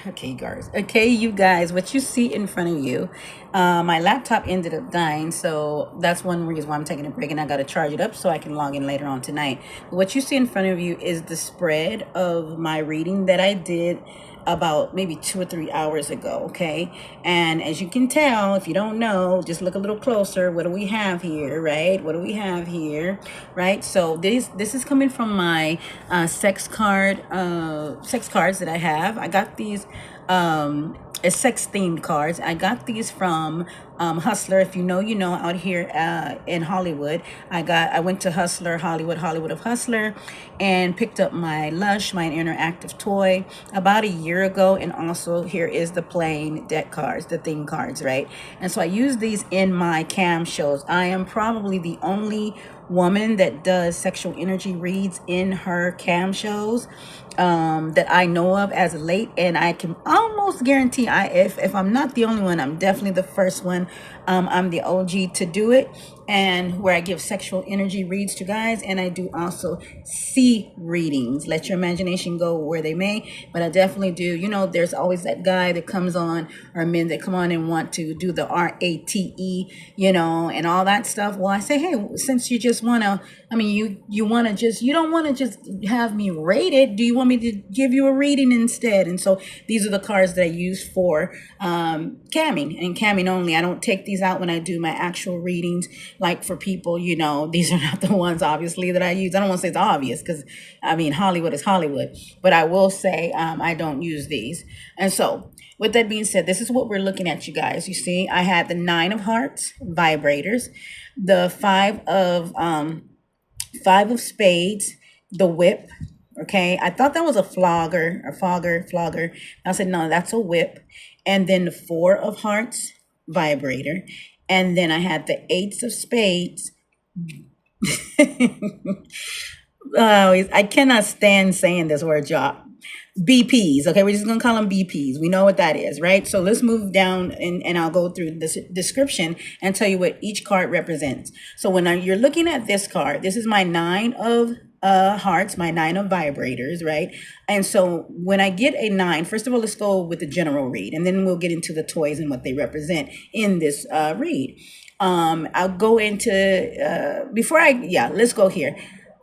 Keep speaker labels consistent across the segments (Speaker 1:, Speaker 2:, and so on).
Speaker 1: Okay, guys. Okay, you guys, what you see in front of you, my laptop ended up dying, so that's one reason why I'm taking a break, and I got to charge it up so I can log in later on tonight. But what you see in front of you is the spread of my reading that I did about maybe 2 or 3 hours ago. Okay, and as you can tell, if you don't know, just look a little closer. What do we have here, right? What do we have here, right? So this is coming from my sex cards that I have. I got these as sex themed cards. I got these from Hustler. If you know, you know. Out here in Hollywood, I went to Hustler, Hollywood of Hustler, and picked up my Lush, my interactive toy, about a year ago. And also here is the plain deck cards, the theme cards, right? And so I use these in my cam shows. I am probably the only woman that does sexual energy reads in her cam shows that I know of as of late, and I can almost guarantee if I'm not the only one, I'm definitely the first one. I'm the OG to do it, and where I give sexual energy reads to guys, and I do also see readings. Let your imagination go where they may, but I definitely do. You know, there's always that guy that comes on, or men that come on and want to do the RATE, you know, and all that stuff. Well, I say, hey, since you just want to, I mean, you want to just, you don't want to just have me rate it. Do you want me to give you a reading instead? And so these are the cards that I use for camming, and camming only. I don't take these out when I do my actual readings, like for people, you know. These are not the ones, obviously, that I use. I don't want to say it's obvious, because I mean, Hollywood is Hollywood, but I will say I don't use these. And so with that being said, this is what we're looking at, you guys. You see, I had the 9 of Hearts vibrators, the five of spades, the whip. Okay, I thought that was a flogger. I said, no, that's a whip. And then the 4 of Hearts vibrator. And then I had the 8 of Spades. I cannot stand saying this word, y'all. BPs. Okay, we're just gonna call them BPs. We know what that is, right? So let's move down, and I'll go through this description and tell you what each card represents. So when you're looking at this card, this is my 9 of Hearts, my 9 of Vibrators, right? And so when I get a 9, first of all, let's go with the general read, and then we'll get into the toys and what they represent in this read. I'll go into let's go here.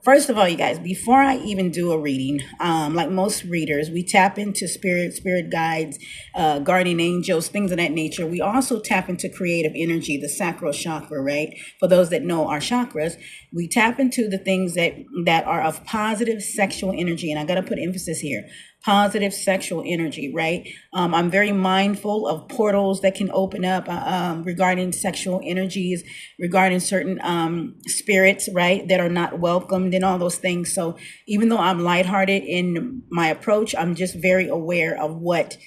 Speaker 1: First of all, you guys, before I even do a reading, like most readers, we tap into spirit guides, guardian angels, things of that nature. We also tap into creative energy, the sacral chakra, right? For those that know our chakras, we tap into the things that are of positive sexual energy. And I got to put emphasis here. Positive sexual energy, right? I'm very mindful of portals that can open up regarding sexual energies, regarding certain spirits, right, that are not welcomed and all those things. So even though I'm lighthearted in my approach, I'm just very aware of what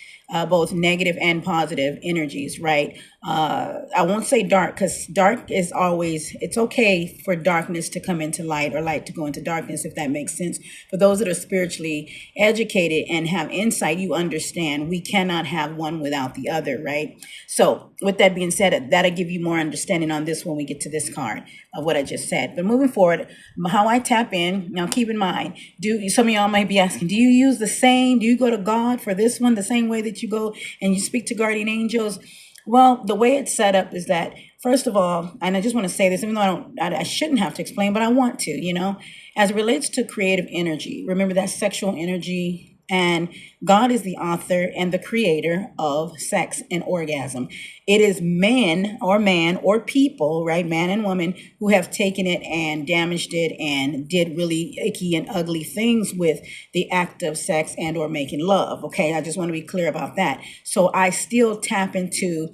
Speaker 1: both negative and positive energies, right? I won't say dark, because dark is always, it's okay for darkness to come into light, or light to go into darkness, if that makes sense. For those that are spiritually educated and have insight, you understand we cannot have one without the other, right? So with that being said, that'll give you more understanding on this when we get to this card of what I just said. But moving forward, how I tap in, now keep in mind, some of y'all might be asking, do you go to God for this one the same way that you go and you speak to guardian angels? Well, the way it's set up is that, first of all, and I just want to say this, even though I shouldn't have to explain, but I want to, as it relates to creative energy, remember that sexual energy, and God is the author and the creator of sex and orgasm. It is man or people, right? Man and woman, who have taken it and damaged it and did really icky and ugly things with the act of sex and or making love. Okay, I just want to be clear about that. So I still tap into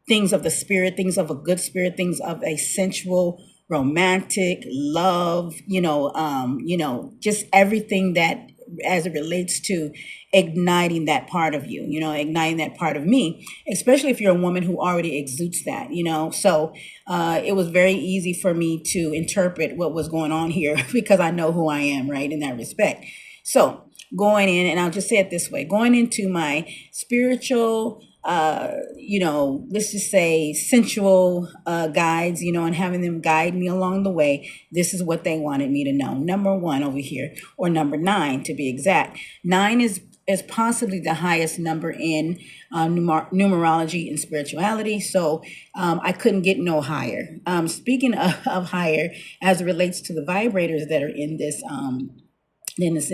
Speaker 1: things of the spirit, things of a good spirit, things of a sensual, romantic love, just everything that, as it relates to igniting that part of you, igniting that part of me, especially if you're a woman who already exudes that, So it was very easy for me to interpret what was going on here because I know who I am, right, in that respect. So going in, and I'll just say it this way, going into my spiritual, let's just say sensual guides, and having them guide me along the way. This is what they wanted me to know. Number 1 over here, or number 9 to be exact. 9 is is possibly the highest number in numerology and spirituality. So I couldn't get no higher. Speaking of higher, as it relates to the vibrators that are in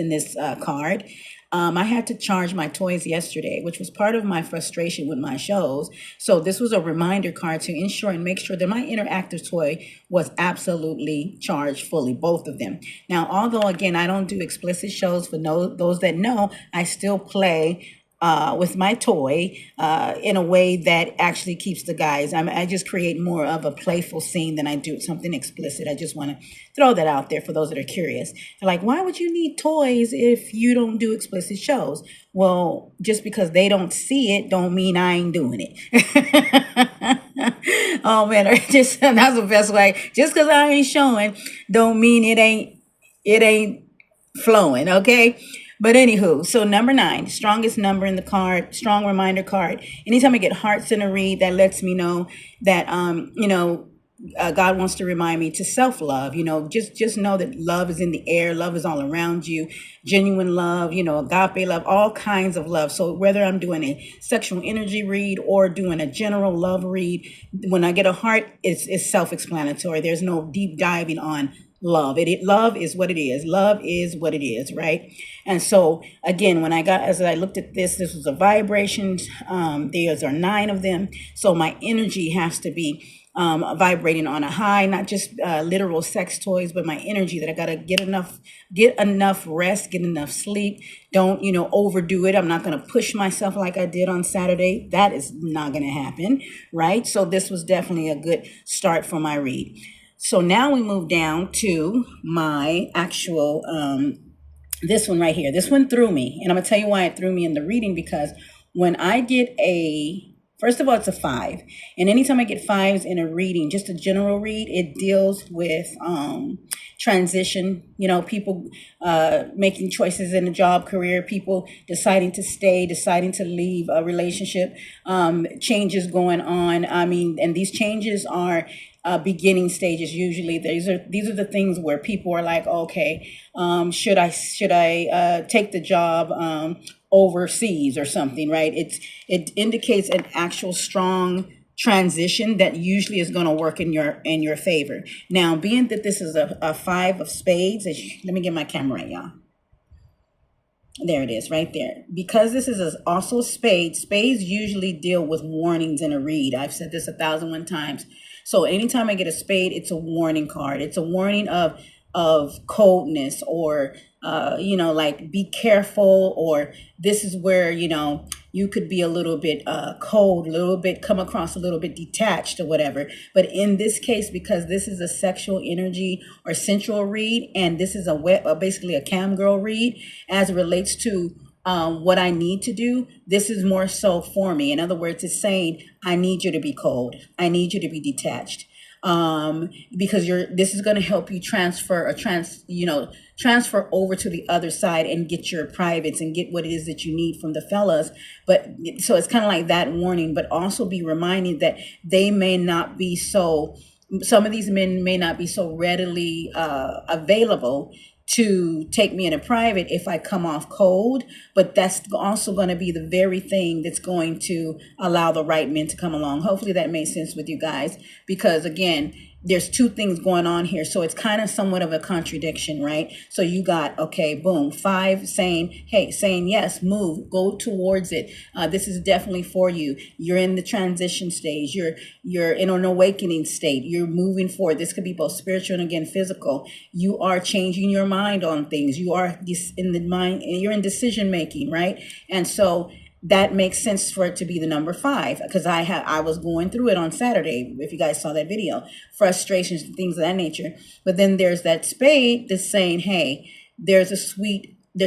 Speaker 1: this card. I had to charge my toys yesterday, which was part of my frustration with my shows. So this was a reminder card to ensure and make sure that my interactive toy was absolutely charged fully, both of them. Now, although again, I don't do explicit shows for those that know, I still play with my toy in a way that actually keeps the guys. I just create more of a playful scene than I do something explicit. I just want to throw that out there for those that are curious. They're like, why would you need toys if you don't do explicit shows? Well, just because they don't see it don't mean I ain't doing it. Oh man, that's the best way. Just because I ain't showing don't mean it ain't flowing, okay? But anywho, so number 9, strongest number in the card, strong reminder card. Anytime I get hearts in a read, that lets me know that God wants to remind me to self-love. Just know that love is in the air, love is all around you, genuine love, agape love, all kinds of love. So whether I'm doing a sexual energy read or doing a general love read, when I get a heart, it's self-explanatory. There's no deep diving on love. Love is what it is. Love is what it is, right? And so again, as I looked at this was a vibration. There's are 9 of them. So my energy has to be vibrating on a high, not just literal sex toys, but my energy that I gotta get enough rest, get enough sleep. Don't overdo it. I'm not gonna push myself like I did on Saturday. That is not gonna happen, right? So this was definitely a good start for my read. So now we move down to my actual, this one right here. This one threw me. And I'm going to tell you why it threw me in the reading, because when I get first of all, it's a 5. And anytime I get 5s in a reading, just a general read, it deals with transition, people making choices in a job, career, people deciding to stay, deciding to leave a relationship, changes going on. And these changes are beginning stages. Usually these are the things where people are like, okay, should I take the job overseas or something, right? It indicates an actual strong transition that usually is going to work in your favor. Now, being that this is a 5 of spades, let me get my camera right, y'all. There it is, right there. Because this is also spades usually deal with warnings in a read. I've said this 1,001 times. So anytime I get a spade, it's a warning card. It's a warning of coldness, or like be careful, or this is where you could be a little bit cold, a little bit come across a little bit detached or whatever. But in this case, because this is a sexual energy or sensual read, and this is basically a cam girl read, as it relates to what I need to do, this is more so for me. In other words, it's saying, I need you to be cold. I need you to be detached. Because this is going to help you transfer over to the other side and get your privates and get what it is that you need from the fellas. But so it's kind of like that warning, but also be reminded that some of these men may not be so readily available to take me in a private if I come off cold, but that's also going to be the very thing that's going to allow the right men to come along. Hopefully that made sense with you guys, because again, there's 2 things going on here. So it's kind of somewhat of a contradiction, right? So you got, okay, boom, 5 saying yes, move, go towards it. This is definitely for you. You're in the transition stage. You're in an awakening state. You're moving forward. This could be both spiritual and again, physical. You are changing your mind on things. You are in the mind, you're in decision making, right? And so that makes sense for it to be the number 5, because I was going through it on Saturday, if you guys saw that video, frustrations and things of that nature. But then there's that spade that's saying, hey, there's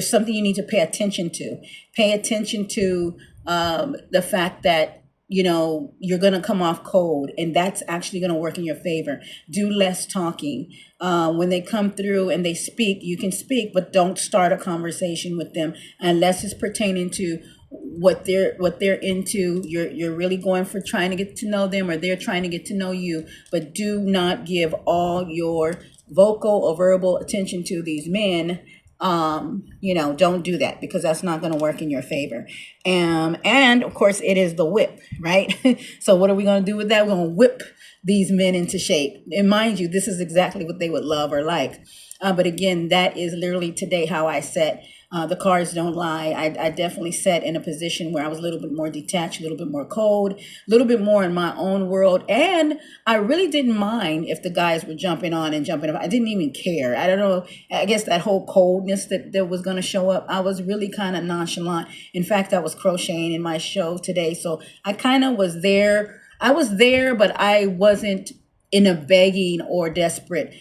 Speaker 1: something you need to pay attention to. Pay attention to the fact that you're going to come off cold, and that's actually going to work in your favor. Do less talking. When they come through and they speak, you can speak, but don't start a conversation with them unless it's pertaining to what they're into. You're really going for trying to get to know them, or they're trying to get to know you, but do not give all your vocal or verbal attention to these men don't do that, because that's not going to work in your favor. And of course, it is the whip, right? So what are we going to do with that? We're going to whip these men into shape. And mind you, this is exactly what they would love or like. But again, that is literally today how I set. The cards don't lie. I definitely set in a position where I was a little bit more detached, a little bit more cold, a little bit more in my own world. And I really didn't mind if the guys were jumping on and jumping off. I didn't even care. I don't know. I guess that whole coldness that was going to show up, I was really kind of nonchalant. In fact, I was crocheting in my show today. So I kind of was there. I was there, but I wasn't in a begging or desperate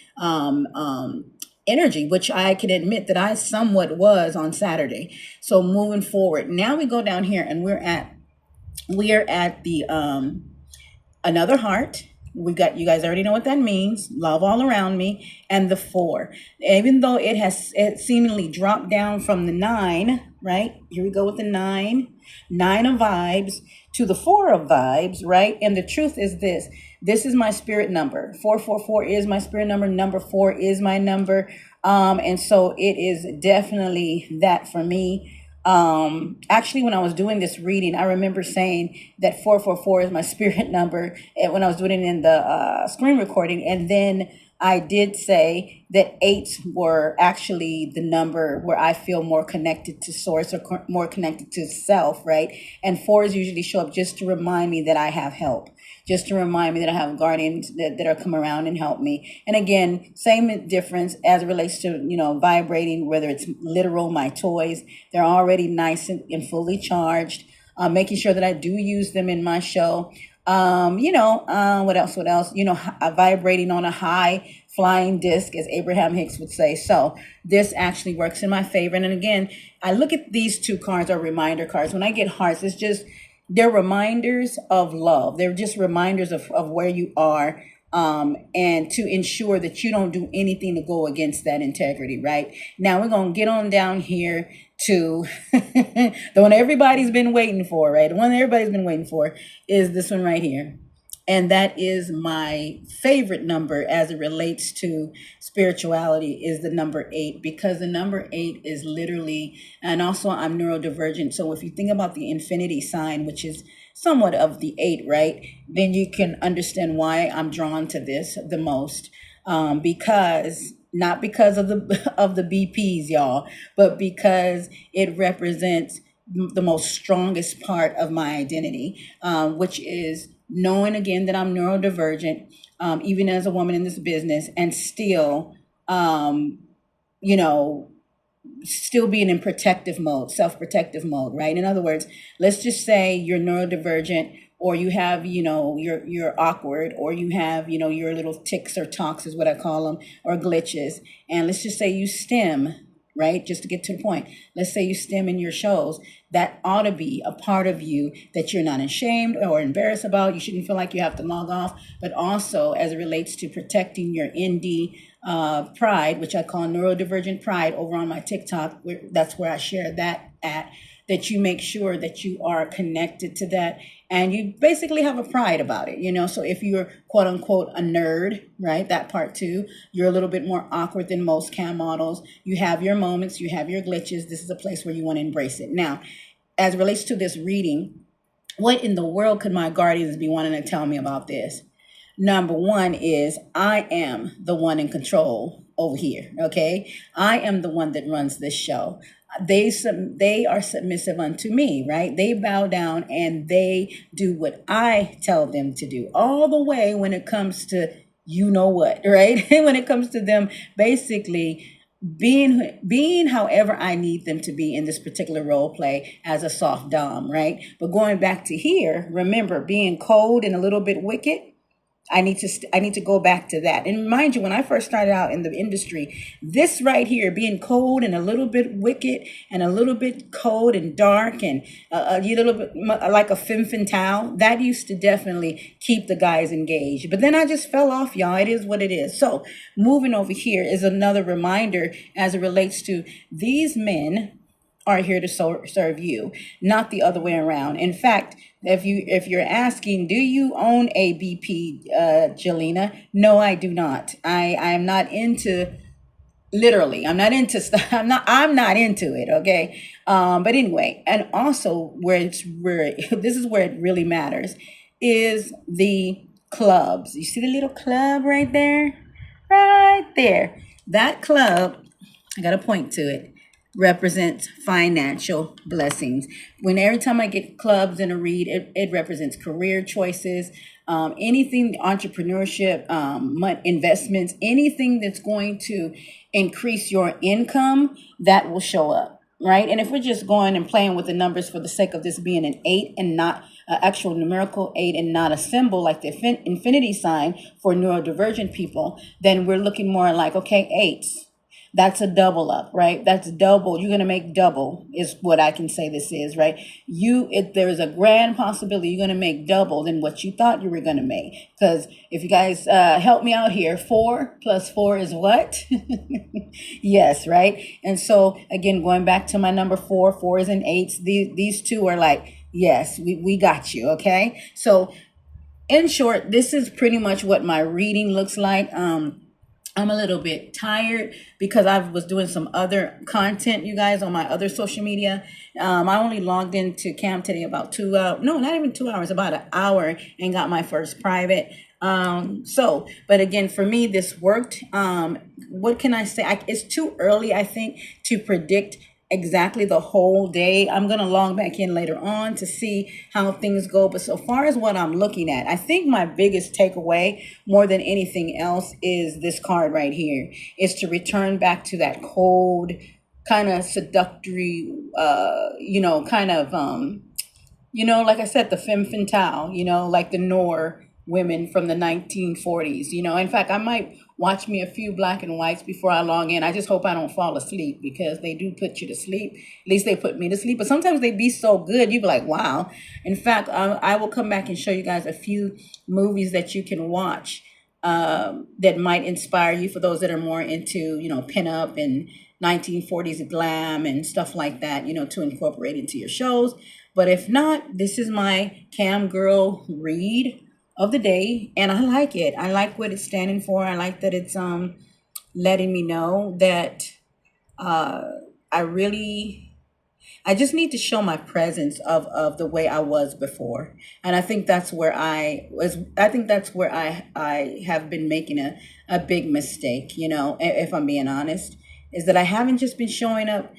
Speaker 1: energy, which I can admit that I somewhat was on Saturday. So moving forward, now we go down here and we're at the another heart. We got, you guys already know what that means. Love all around me, and the 4. Even though it seemingly dropped down from the 9, right? Here we go with the 9, 9 of vibes to the 4 of vibes, right? And the truth is this: this is my spirit number. 444 is my spirit number. Number 4 is my number, and so it is definitely that for me. Actually, when I was doing this reading, I remember saying that 444 is my spirit number, and when I was doing it in the screen recording. And then I did say that 8s were actually the number where I feel more connected to source, or more connected to self, right? And 4s usually show up just to remind me that I have help, just to remind me that I have guardians that are come around and help me. And again, same difference as it relates to, vibrating, whether it's literal, my toys, they're already nice and fully charged, making sure that I do use them in my show. What else? Vibrating on a high flying disc, as Abraham Hicks would say. So this actually works in my favor. And again, I look at these 2 cards are reminder cards. When I get hearts, they're reminders of love. They're just reminders of where you are, and to ensure that you don't do anything to go against that integrity, right? Now we're going to get on down here to the one everybody's been waiting for, right? The one everybody's been waiting for is this one right here. And that is my favorite number as it relates to spirituality, is the number 8, because the number 8 is literally, and also I'm neurodivergent. So if you think about the infinity sign, which is somewhat of the 8, right, then you can understand why I'm drawn to this the most. Because not because of the of the BPs, y'all, but because it represents the most strongest part of my identity, which is knowing again that I'm neurodivergent, even as a woman in this business, and still, you know, still being in protective mode, self-protective mode, right? In other words, let's just say you're neurodivergent, or you have, you're awkward, or you have, your little tics or talks is what I call them, or glitches. And let's just say you stem, right? Just to get to the point. Let's say you stem in your shows. That ought to be a part of you that you're not ashamed or embarrassed about. You shouldn't feel like you have to log off, but also as it relates to protecting your indie pride, which I call neurodivergent pride over on my TikTok. That's where I share that at, that you make sure that you are connected to that, and you basically have a pride about it, So if you're quote unquote a nerd, right, that part too, you're a little bit more awkward than most cam models. You have your moments, you have your glitches. This is a place where you want to embrace it. Now, as it relates to this reading, what in the world could my guardians be wanting to tell me about this? Number 1 is I am the one in control over here, okay? I am the one that runs this show. They are submissive unto me, right? They bow down and they do what I tell them to do, all the way when it comes to what, right? When it comes to them basically being however I need them to be in this particular role play as a soft dom, right? But going back to here, remember, being cold and a little bit wicked, I need to go back to that. And mind you, when I first started out in the industry, this right here, being cold and a little bit wicked and a little bit cold and dark and a little bit like a femme fatale, that used to definitely keep the guys engaged. But then I just fell off, y'all. It is what it is. So moving over here is another reminder as it relates to these men are here to serve you, not the other way around. In fact, if you're asking, do you own a BP, Jelena? No, I do not. I am not into literally. I'm not into stuff. I'm not into it. Okay. But anyway, and also where this is where it really matters is the clubs. You see the little club right there? Right there. That club, I got to point to it, represents financial blessings. When every time I get clubs in a read, it represents career choices, anything, entrepreneurship, investments, anything that's going to increase your income, that will show up, right? And if we're just going and playing with the numbers for the sake of this being an eight and not an actual numerical eight and not a symbol like the infinity sign for neurodivergent people, then we're looking more like, okay, eights. That's a double up, right? That's double. You're going to make double is what I can say this is, right? If there's a grand possibility, you're going to make double than what you thought you were going to make. Because if you guys help me out here, 4 plus 4 is what? Yes, right? And so again, going back to my number 4 is an eights. These two are like, yes, we got you. Okay. So in short, this is pretty much what my reading looks like. I'm a little bit tired because I was doing some other content, you guys, on my other social media. I only logged into Cam today about 2 hours, no, not even 2 hours, about an hour, and got my first private. But again, for me, this worked. What can I say? It's too early, I think, to predict exactly the whole day. I'm going to log back in later on to see how things go. But so far as what I'm looking at, I think my biggest takeaway more than anything else is this card right here, is to return back to that cold, kind of seductory, like I said, the femme fatale, like the Noor women from the 1940s. In fact, I might watch me a few black and whites before I log in. I just hope I don't fall asleep, because they do put you to sleep. At least they put me to sleep. But sometimes they be so good, you be like, wow. In fact, I will come back and show you guys a few movies that you can watch that might inspire you, for those that are more into, pinup and 1940s glam and stuff like that, to incorporate into your shows. But if not, this is my Cam Girl read of the day, and I like it. I like what it's standing for. I like that it's letting me know that I just need to show my presence of the way I was before. And I think that's where I have been making a big mistake, if I'm being honest, is that I haven't just been showing up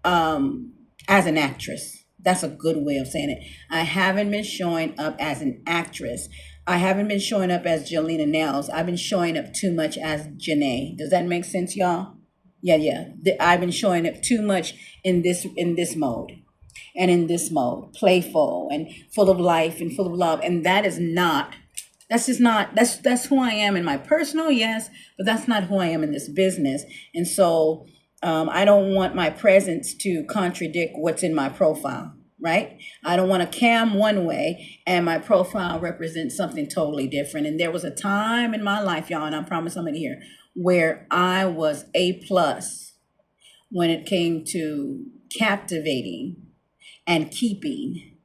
Speaker 1: as an actress. That's a good way of saying it. I haven't been showing up as an actress. I haven't been showing up as Jelena Nails. I've been showing up too much as Janae. Does that make sense, y'all? Yeah. I've been showing up too much in this mode, and in this mode, playful and full of life and full of love. And that's who I am in my personal, yes, but that's not who I am in this business. And so I don't want my presence to contradict what's in my profile, right? I don't want to cam one way and my profile represents something totally different. And there was a time in my life, y'all, and I promise I'm going to hear, where I was A+ when it came to captivating and keeping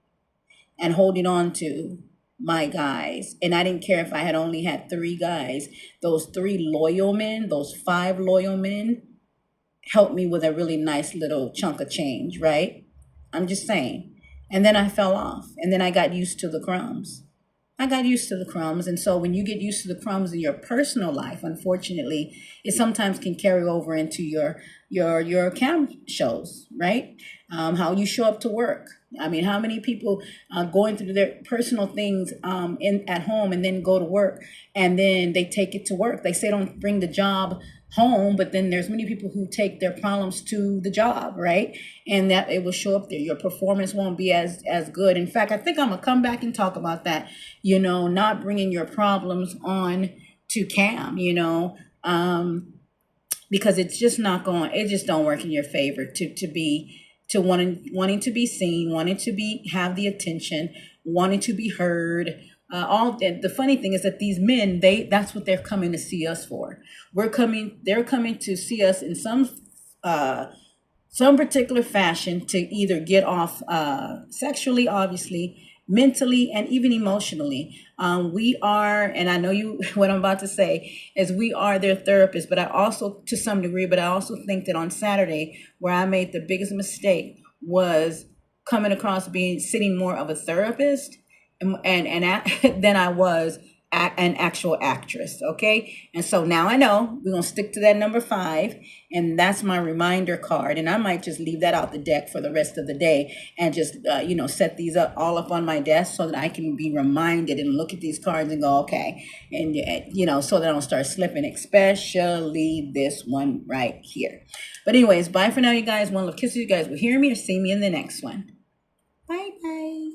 Speaker 1: and holding on to my guys. And I didn't care if I had only had 3 guys. Those 3 loyal men, those 5 loyal men, helped me with a really nice little chunk of change, right? I'm just saying. And then I fell off, and then I got used to the crumbs. And so when you get used to the crumbs in your personal life, unfortunately, it sometimes can carry over into your cam shows, right? How you show up to work. I mean, how many people going through their personal things at home and then go to work, and then they take it to work. They say don't bring the job home, but then there's many people who take their problems to the job, right? And that it will show up there. Your performance won't be as good. In fact, I think I'm gonna come back and talk about that, not bringing your problems on to cam, because it's just not going, it just don't work in your favor to wanting to be seen, wanting to have the attention, wanting to be heard. The funny thing is that these men, that's what they're coming to see us for. They're coming to see us in some particular fashion to either get off sexually, obviously, mentally and even emotionally. We are, and I know you, what I'm about to say is we are their therapist, but I also, to some degree, but I also think that on Saturday, where I made the biggest mistake was coming across being sitting more of a therapist than I was an actual actress. Okay. And so now I know we're going to stick to that number 5. And that's my reminder card. And I might just leave that out the deck for the rest of the day and just, set these up all up on my desk so that I can be reminded and look at these cards and go, okay. And, so that I don't start slipping, especially this one right here. But anyways, bye for now, you guys. One love kisses. You guys will hear me or see me in the next one. Bye bye.